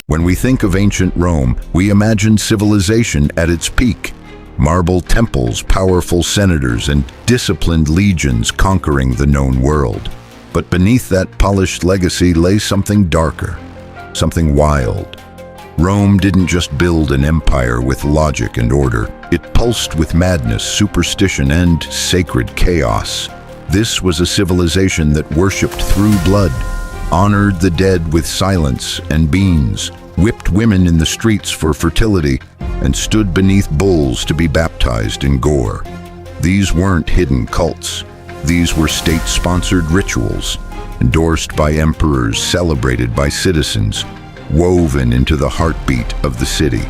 When we think of ancient Rome, we imagine civilization at its peak. Marble temples, powerful senators, and disciplined legions conquering the known world. But beneath that polished legacy lay something darker, something wild. Rome didn't just build an empire with logic and order. It pulsed with madness, superstition, and sacred chaos. This was a civilization that worshipped through blood, honored the dead with silence and beans, whipped women in the streets for fertility, and stood beneath bulls to be baptized in gore. These weren't hidden cults. These were state-sponsored rituals, endorsed by emperors, celebrated by citizens, woven into the heartbeat of the city.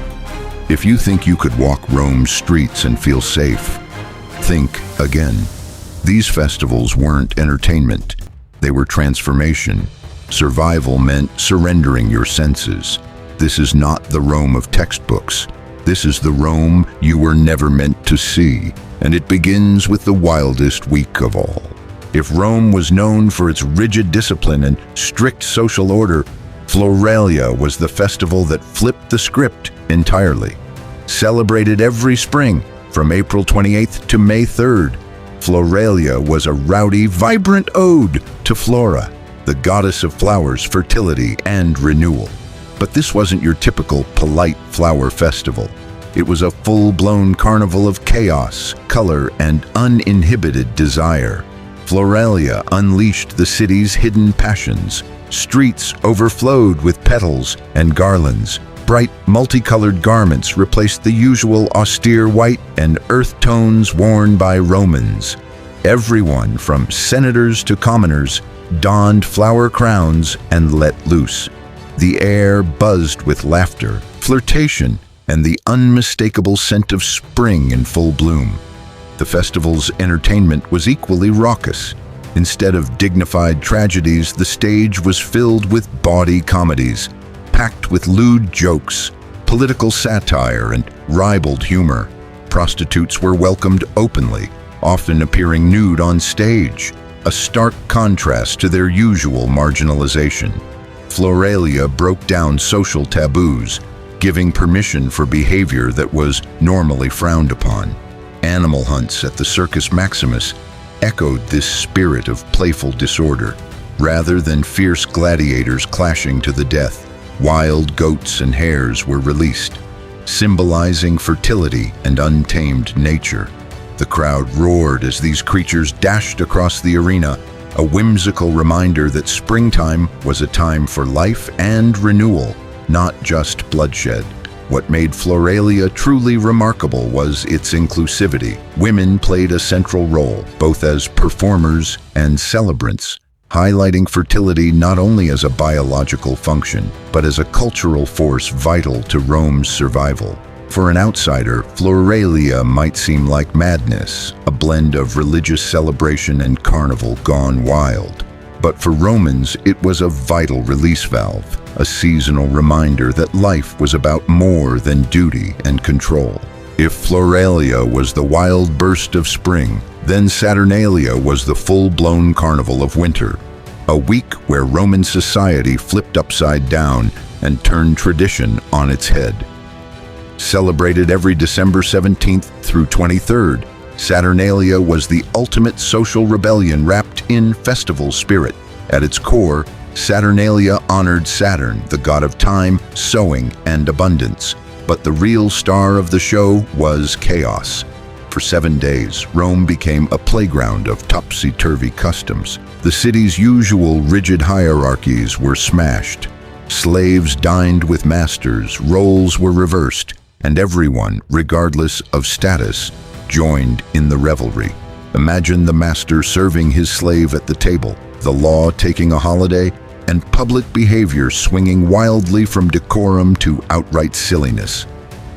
If you think you could walk Rome's streets and feel safe, think again. These festivals weren't entertainment. They were transformation. Survival meant surrendering your senses. This is not the Rome of textbooks. This is the Rome you were never meant to see, and it begins with the wildest week of all. If Rome was known for its rigid discipline and strict social order, Floralia was the festival that flipped the script entirely. Celebrated every spring, from April 28th to May 3rd, Floralia was a rowdy, vibrant ode to Flora, the goddess of flowers, fertility, and renewal. But this wasn't your typical polite flower festival. It was a full-blown carnival of chaos, color, and uninhibited desire. Floralia unleashed the city's hidden passions. Streets overflowed with petals and garlands. Bright, multicolored garments replaced the usual austere white and earth tones worn by Romans. Everyone, from senators to commoners, donned flower crowns and let loose. The air buzzed with laughter, flirtation, and the unmistakable scent of spring in full bloom. The festival's entertainment was equally raucous. Instead of dignified tragedies, the stage was filled with bawdy comedies, packed with lewd jokes, political satire, and ribald humor. Prostitutes were welcomed openly, often appearing nude on stage, a stark contrast to their usual marginalization. Floralia broke down social taboos, giving permission for behavior that was normally frowned upon. Animal hunts at the Circus Maximus echoed this spirit of playful disorder. Rather than fierce gladiators clashing to the death, wild goats and hares were released, symbolizing fertility and untamed nature. The crowd roared as these creatures dashed across the arena, a whimsical reminder that springtime was a time for life and renewal, not just bloodshed. What made Floralia truly remarkable was its inclusivity. Women played a central role, both as performers and celebrants, highlighting fertility not only as a biological function, but as a cultural force vital to Rome's survival. For an outsider, Floralia might seem like madness, a blend of religious celebration and carnival gone wild. But for Romans, it was a vital release valve, a seasonal reminder that life was about more than duty and control. If Floralia was the wild burst of spring, then Saturnalia was the full-blown carnival of winter, a week where Roman society flipped upside down and turned tradition on its head. Celebrated every December 17th through 23rd, Saturnalia was the ultimate social rebellion wrapped in festival spirit. At its core, Saturnalia honored Saturn, the god of time, sowing, and abundance. But the real star of the show was chaos. For 7 days, Rome became a playground of topsy-turvy customs. The city's usual rigid hierarchies were smashed. Slaves dined with masters, roles were reversed, and everyone, regardless of status, joined in the revelry. Imagine the master serving his slave at the table, the law taking a holiday, and public behavior swinging wildly from decorum to outright silliness.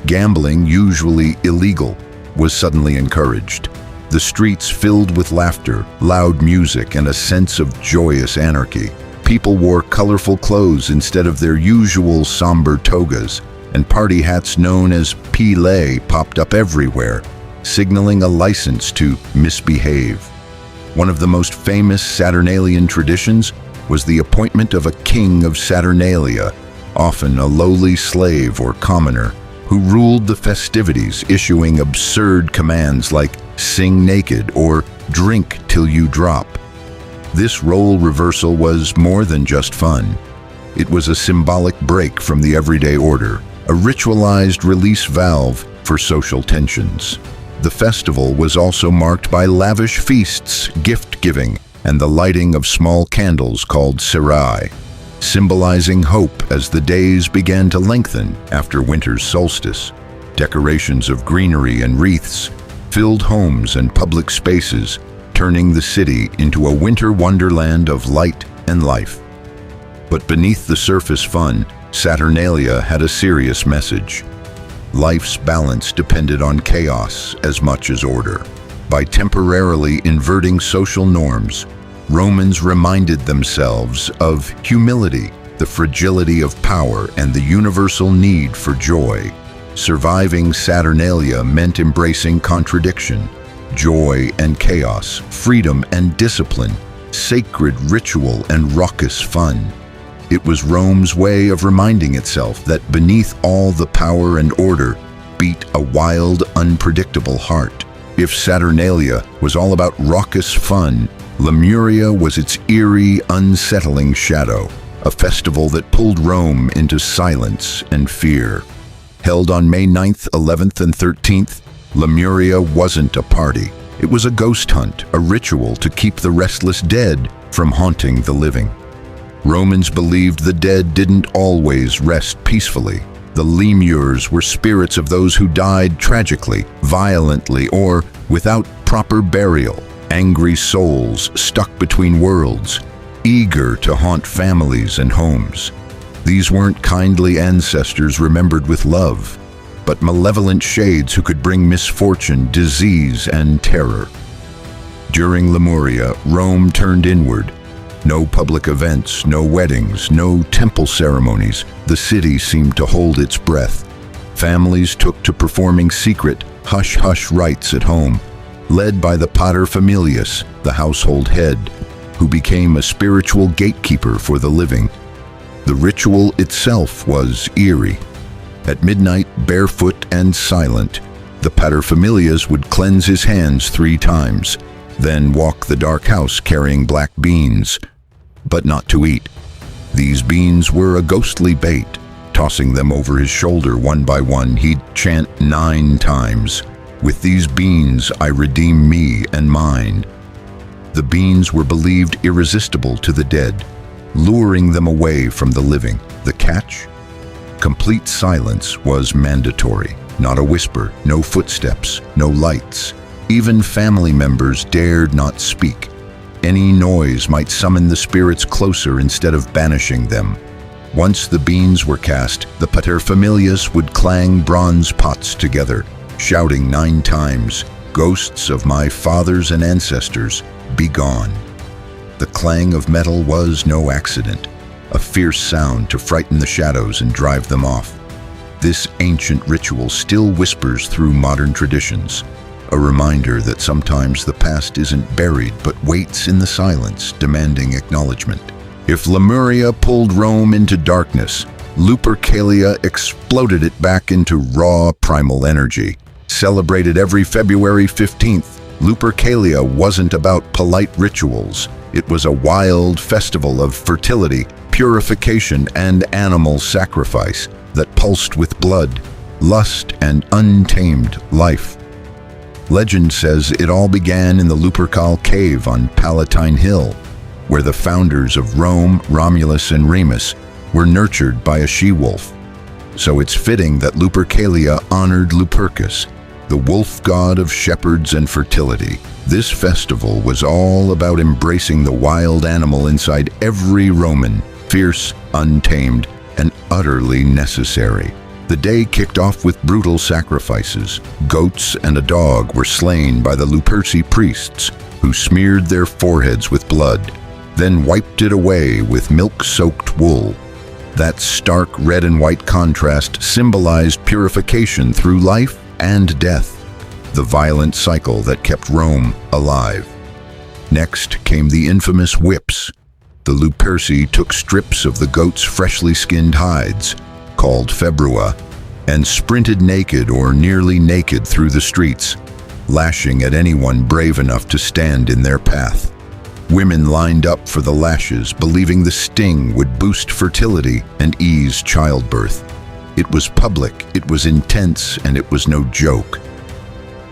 Gambling, usually illegal, was suddenly encouraged. The streets filled with laughter, loud music, and a sense of joyous anarchy. People wore colorful clothes instead of their usual somber togas, and party hats known as pile popped up everywhere, signaling a license to misbehave. One of the most famous Saturnalian traditions was the appointment of a king of Saturnalia, often a lowly slave or commoner, who ruled the festivities, issuing absurd commands like "sing naked" or "drink till you drop." This role reversal was more than just fun. It was a symbolic break from the everyday order, a ritualized release valve for social tensions. The festival was also marked by lavish feasts, gift-giving, and the lighting of small candles called serai, symbolizing hope as the days began to lengthen after winter's solstice. Decorations of greenery and wreaths filled homes and public spaces, turning the city into a winter wonderland of light and life. But beneath the surface fun, Saturnalia had a serious message. Life's balance depended on chaos as much as order. By temporarily inverting social norms, Romans reminded themselves of humility, the fragility of power, and the universal need for joy. Surviving Saturnalia meant embracing contradiction, joy and chaos, freedom and discipline, sacred ritual and raucous fun. It was Rome's way of reminding itself that beneath all the power and order beat a wild, unpredictable heart. If Saturnalia was all about raucous fun, Lemuria was its eerie, unsettling shadow, a festival that pulled Rome into silence and fear. Held on May 9th, 11th, and 13th, Lemuria wasn't a party. It was a ghost hunt, a ritual to keep the restless dead from haunting the living. Romans believed the dead didn't always rest peacefully. The lemures were spirits of those who died tragically, violently, or without proper burial. Angry souls stuck between worlds, eager to haunt families and homes. These weren't kindly ancestors remembered with love, but malevolent shades who could bring misfortune, disease, and terror. During Lemuria, Rome turned inward. No public events, no weddings, no temple ceremonies. The city seemed to hold its breath. Families took to performing secret, hush-hush rites at home, led by the paterfamilias, the household head, who became a spiritual gatekeeper for the living. The ritual itself was eerie. At midnight, barefoot and silent, the paterfamilias would cleanse his hands 3 times, then walk the dark house carrying black beans, but not to eat. These beans were a ghostly bait. Tossing them over his shoulder one by one, he'd chant 9 times, "With these beans I redeem me and mine." The beans were believed irresistible to the dead, luring them away from the living. The catch? Complete silence was mandatory. Not a whisper, no footsteps, no lights. Even family members dared not speak. Any noise might summon the spirits closer instead of banishing them. Once the beans were cast, the paterfamilias would clang bronze pots together, shouting 9 times, "Ghosts of my fathers and ancestors, be gone." The clang of metal was no accident, a fierce sound to frighten the shadows and drive them off. This ancient ritual still whispers through modern traditions, a reminder that sometimes the past isn't buried but waits in the silence, demanding acknowledgement. If Lemuria pulled Rome into darkness, Lupercalia exploded it back into raw, primal energy. Celebrated every February 15th, Lupercalia wasn't about polite rituals. It was a wild festival of fertility, purification, and animal sacrifice that pulsed with blood, lust, and untamed life. Legend says it all began in the Lupercal cave on Palatine Hill, where the founders of Rome, Romulus and Remus, were nurtured by a she-wolf. So it's fitting that Lupercalia honored Lupercus, the wolf god of shepherds and fertility. This festival was all about embracing the wild animal inside every Roman, fierce, untamed, and utterly necessary. The day kicked off with brutal sacrifices. Goats and a dog were slain by the Luperci priests, who smeared their foreheads with blood, then wiped it away with milk-soaked wool. That stark red and white contrast symbolized purification through life and death, the violent cycle that kept Rome alive. Next came the infamous whips, The Luperci took strips of the goat's freshly skinned hides, called februa, and sprinted naked or nearly naked through the streets, lashing at anyone brave enough to stand in their path. Women lined up for the lashes, believing the sting would boost fertility and ease childbirth. It was public, it was intense, and it was no joke.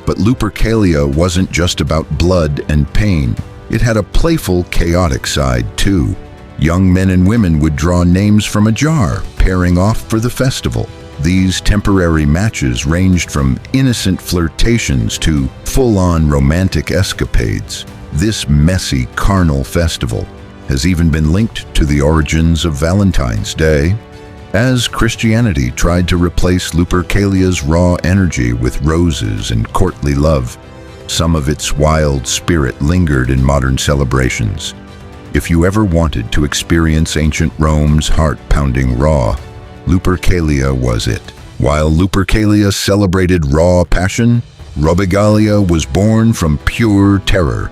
But Lupercalia wasn't just about blood and pain. It had a playful, chaotic side, too. Young men and women would draw names from a jar, pairing off for the festival. These temporary matches ranged from innocent flirtations to full-on romantic escapades. This messy, carnal festival has even been linked to the origins of Valentine's Day, as Christianity tried to replace Lupercalia's raw energy with roses and courtly love. Some of its wild spirit lingered in modern celebrations. If you ever wanted to experience ancient Rome's heart-pounding raw, Lupercalia was it. While Lupercalia celebrated raw passion, Robigalia was born from pure terror.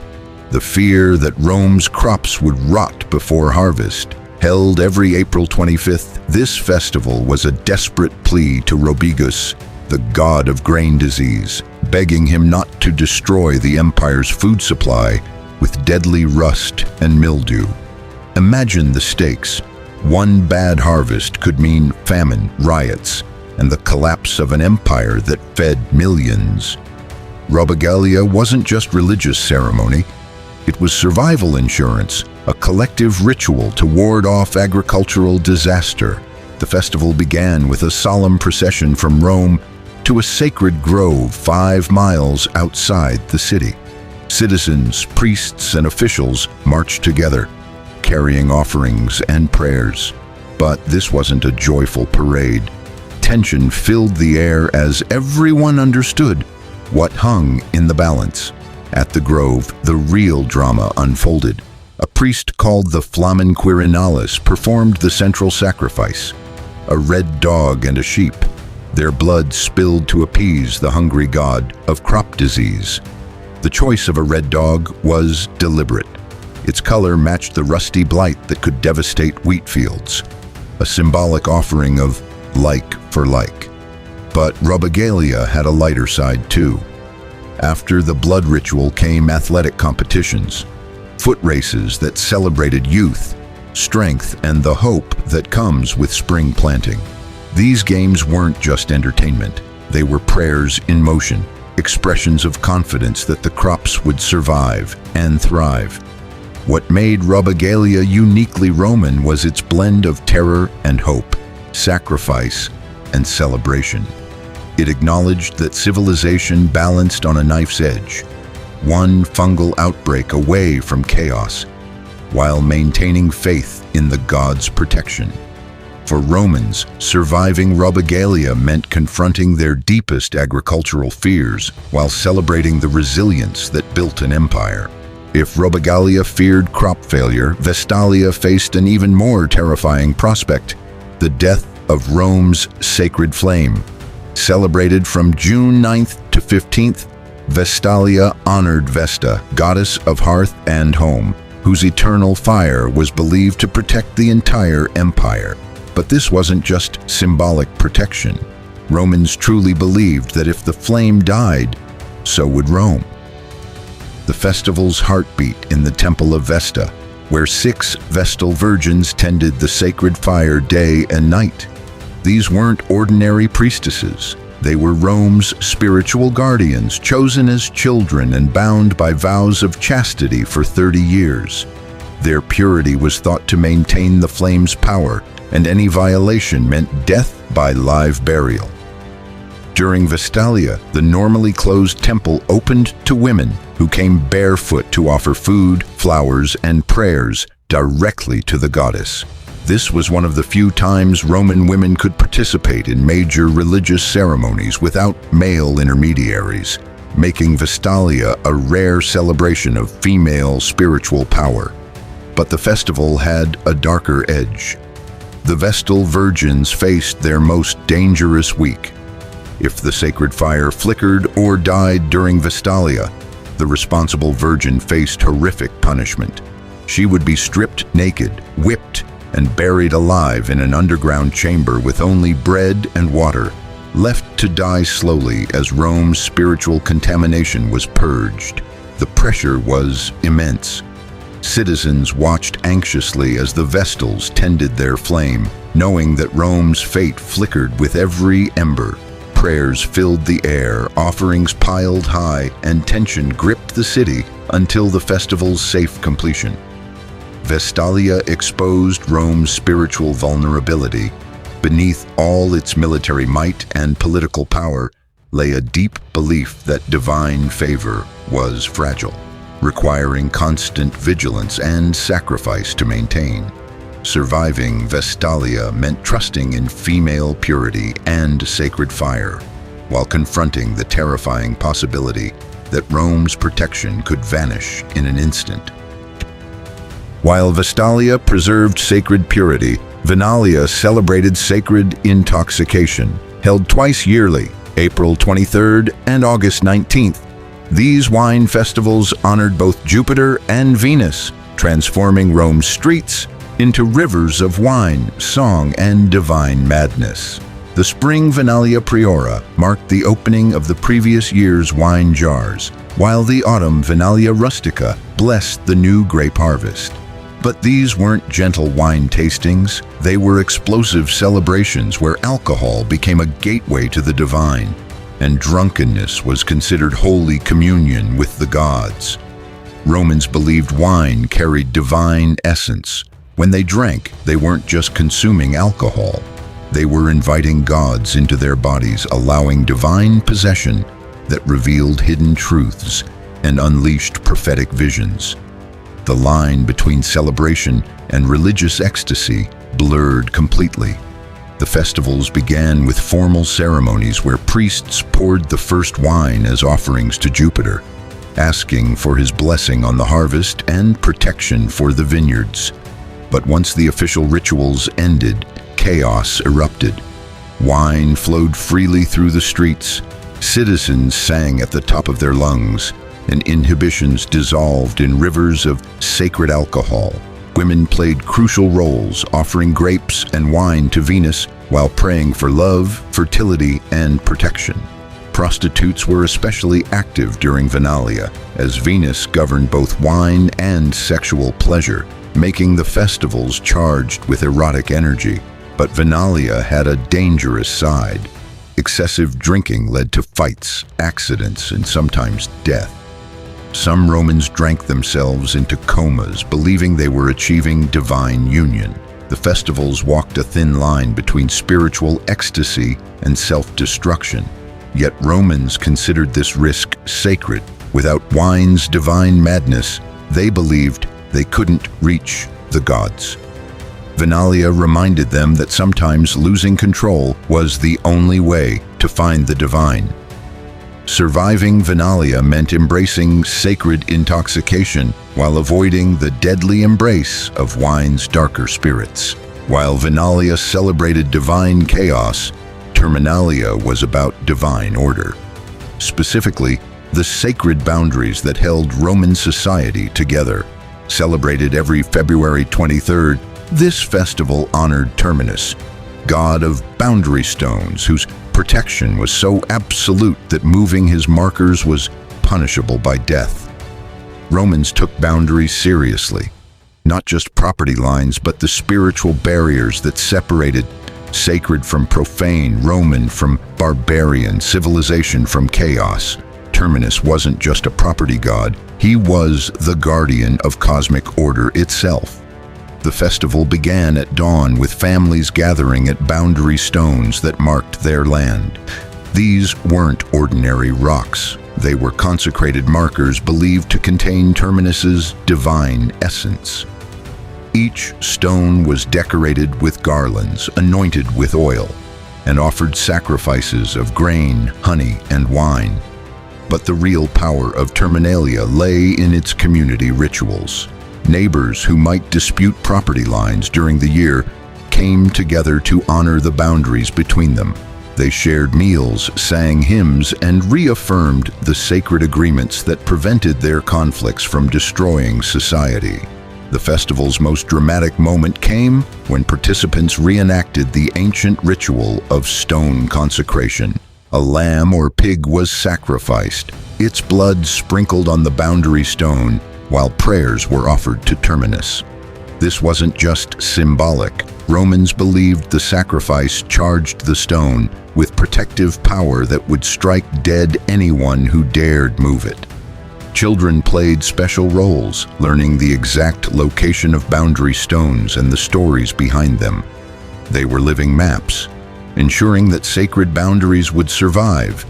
The fear that Rome's crops would rot before harvest. Held every April 25th, this festival was a desperate plea to Robigus, the god of grain disease, begging him not to destroy the empire's food supply with deadly rust and mildew. Imagine the stakes. One bad harvest could mean famine, riots, and the collapse of an empire that fed millions. Robigalia wasn't just religious ceremony. It was survival insurance, a collective ritual to ward off agricultural disaster. The festival began with a solemn procession from Rome to a sacred grove 5 miles outside the city. Citizens, priests, and officials marched together, carrying offerings and prayers. But this wasn't a joyful parade. Tension filled the air as everyone understood what hung in the balance. At the grove, the real drama unfolded. A priest called the Flamen Quirinalis performed the central sacrifice. A red dog and a sheep. Their blood spilled to appease the hungry god of crop disease. The choice of a red dog was deliberate. Its color matched the rusty blight that could devastate wheat fields. A symbolic offering of like for like. But Robigalia had a lighter side too. After the blood ritual came athletic competitions, foot races that celebrated youth, strength, and the hope that comes with spring planting. These games weren't just entertainment. They were prayers in motion, expressions of confidence that the crops would survive and thrive. What made Robigalia uniquely Roman was its blend of terror and hope, sacrifice and celebration. It acknowledged that civilization balanced on a knife's edge, one fungal outbreak away from chaos, while maintaining faith in the god's protection. For Romans, surviving Robigalia meant confronting their deepest agricultural fears while celebrating the resilience that built an empire. If Robigalia feared crop failure, Vestalia faced an even more terrifying prospect: the death of Rome's sacred flame. Celebrated from June 9th to 15th, Vestalia honored Vesta, goddess of hearth and home, whose eternal fire was believed to protect the entire empire. But this wasn't just symbolic protection. Romans truly believed that if the flame died, so would Rome. The festival's heartbeat in the Temple of Vesta, where 6 Vestal virgins tended the sacred fire day and night. These weren't ordinary priestesses. They were Rome's spiritual guardians, chosen as children and bound by vows of chastity for 30 years. Their purity was thought to maintain the flame's power, and any violation meant death by live burial. During Vestalia, the normally closed temple opened to women who came barefoot to offer food, flowers, and prayers directly to the goddess. This was one of the few times Roman women could participate in major religious ceremonies without male intermediaries, making Vestalia a rare celebration of female spiritual power. But the festival had a darker edge. The Vestal virgins faced their most dangerous week. If the sacred fire flickered or died during Vestalia, the responsible virgin faced horrific punishment. She would be stripped naked, whipped, and buried alive in an underground chamber with only bread and water, left to die slowly as Rome's spiritual contamination was purged. The pressure was immense. Citizens watched anxiously as the Vestals tended their flame, knowing that Rome's fate flickered with every ember. Prayers filled the air, offerings piled high, and tension gripped the city until the festival's safe completion. Vestalia exposed Rome's spiritual vulnerability. Beneath all its military might and political power lay a deep belief that divine favor was fragile, requiring constant vigilance and sacrifice to maintain. Surviving Vestalia meant trusting in female purity and sacred fire, while confronting the terrifying possibility that Rome's protection could vanish in an instant. While Vestalia preserved sacred purity, Venalia celebrated sacred intoxication, held twice yearly, April 23rd and August 19th. These wine festivals honored both Jupiter and Venus, transforming Rome's streets into rivers of wine, song, and divine madness. The spring Venalia Priora marked the opening of the previous year's wine jars, while the autumn Venalia Rustica blessed the new grape harvest. But these weren't gentle wine tastings, they were explosive celebrations where alcohol became a gateway to the divine, and drunkenness was considered holy communion with the gods. Romans believed wine carried divine essence. When they drank, they weren't just consuming alcohol. They were inviting gods into their bodies, allowing divine possession that revealed hidden truths and unleashed prophetic visions. The line between celebration and religious ecstasy blurred completely. The festivals began with formal ceremonies where priests poured the first wine as offerings to Jupiter, asking for his blessing on the harvest and protection for the vineyards. But once the official rituals ended, chaos erupted. Wine flowed freely through the streets, citizens sang at the top of their lungs, and inhibitions dissolved in rivers of sacred alcohol. Women played crucial roles, offering grapes and wine to Venus while praying for love, fertility, and protection. Prostitutes were especially active during Venalia, as Venus governed both wine and sexual pleasure, making the festivals charged with erotic energy. But Venalia had a dangerous side. Excessive drinking led to fights, accidents, and sometimes death. Some Romans drank themselves into comas, believing they were achieving divine union. The festivals walked a thin line between spiritual ecstasy and self-destruction. Yet Romans considered this risk sacred. Without wine's divine madness, they believed they couldn't reach the gods. Venalia reminded them that sometimes losing control was the only way to find the divine. Surviving Venalia meant embracing sacred intoxication while avoiding the deadly embrace of wine's darker spirits. While Venalia celebrated divine chaos, Terminalia was about divine order. Specifically, the sacred boundaries that held Roman society together. Celebrated every February 23rd, this festival honored Terminus, god of boundary stones, whose protection was so absolute that moving his markers was punishable by death. Romans took boundaries seriously, not just property lines, but the spiritual barriers that separated sacred from profane, Roman from barbarian, civilization from chaos. Terminus wasn't just a property god, he was the guardian of cosmic order itself. The festival began at dawn with families gathering at boundary stones that marked their land. These weren't ordinary rocks. They were consecrated markers believed to contain Terminus's divine essence. Each stone was decorated with garlands, anointed with oil, and offered sacrifices of grain, honey, and wine. But the real power of Terminalia lay in its community rituals. Neighbors who might dispute property lines during the year came together to honor the boundaries between them. They shared meals, sang hymns, and reaffirmed the sacred agreements that prevented their conflicts from destroying society. The festival's most dramatic moment came when participants reenacted the ancient ritual of stone consecration. A lamb or pig was sacrificed, its blood sprinkled on the boundary stone, while prayers were offered to Terminus. This wasn't just symbolic. Romans believed the sacrifice charged the stone with protective power that would strike dead anyone who dared move it. Children played special roles, learning the exact location of boundary stones and the stories behind them. They were living maps, ensuring that sacred boundaries would survive,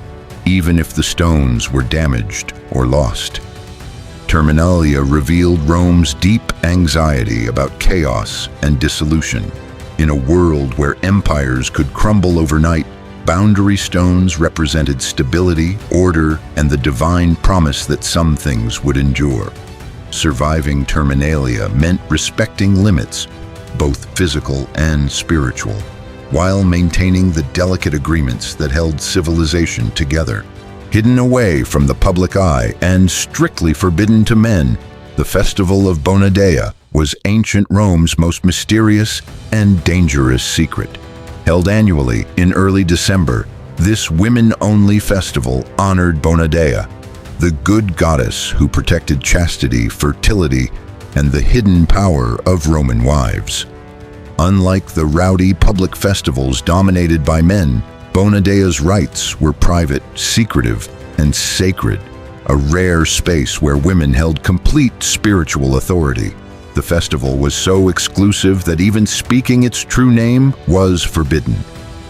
even if the stones were damaged or lost. Saturnalia revealed Rome's deep anxiety about chaos and dissolution. In a world where empires could crumble overnight, boundary stones represented stability, order, and the divine promise that some things would endure. Surviving Saturnalia meant respecting limits, both physical and spiritual, while maintaining the delicate agreements that held civilization together. Hidden away from the public eye and strictly forbidden to men, the festival of Bona Dea was ancient Rome's most mysterious and dangerous secret. Held annually in early December, this women-only festival honored Bona Dea, the good goddess who protected chastity, fertility, and the hidden power of Roman wives. Unlike the rowdy public festivals dominated by men, Bona Dea's rites were private, secretive, and sacred, a rare space where women held complete spiritual authority. The festival was so exclusive that even speaking its true name was forbidden.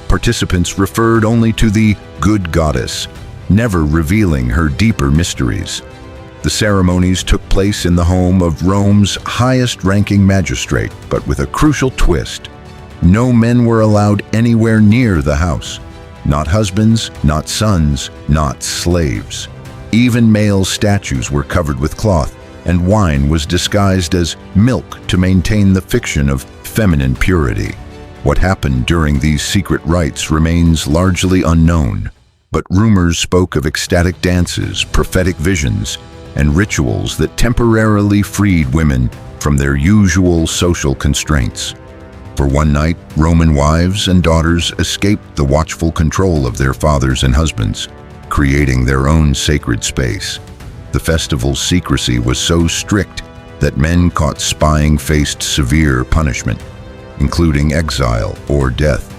Participants referred only to the good goddess, never revealing her deeper mysteries. The ceremonies took place in the home of Rome's highest-ranking magistrate, but with a crucial twist. No men were allowed anywhere near the house. Not husbands, not sons, not slaves. Even male statues were covered with cloth, and wine was disguised as milk to maintain the fiction of feminine purity. What happened during these secret rites remains largely unknown, but rumors spoke of ecstatic dances, prophetic visions, and rituals that temporarily freed women from their usual social constraints. For one night, Roman wives and daughters escaped the watchful control of their fathers and husbands, creating their own sacred space. The festival's secrecy was so strict that men caught spying faced severe punishment, including exile or death.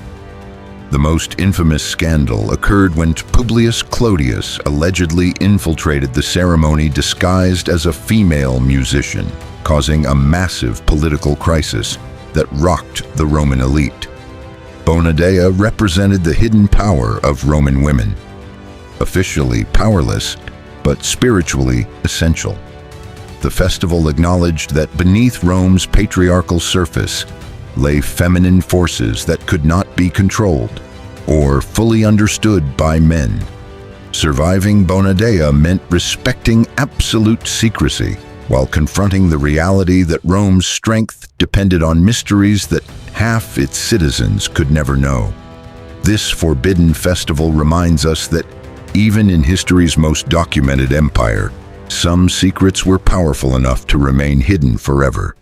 The most infamous scandal occurred when Publius Clodius allegedly infiltrated the ceremony disguised as a female musician, causing a massive political crisis that rocked the Roman elite. Bona Dea represented the hidden power of Roman women, officially powerless, but spiritually essential. The festival acknowledged that beneath Rome's patriarchal surface lay feminine forces that could not be controlled or fully understood by men. Surviving Bona Dea meant respecting absolute secrecy while confronting the reality that Rome's strength depended on mysteries that half its citizens could never know. This forbidden festival reminds us that even in history's most documented empire, some secrets were powerful enough to remain hidden forever.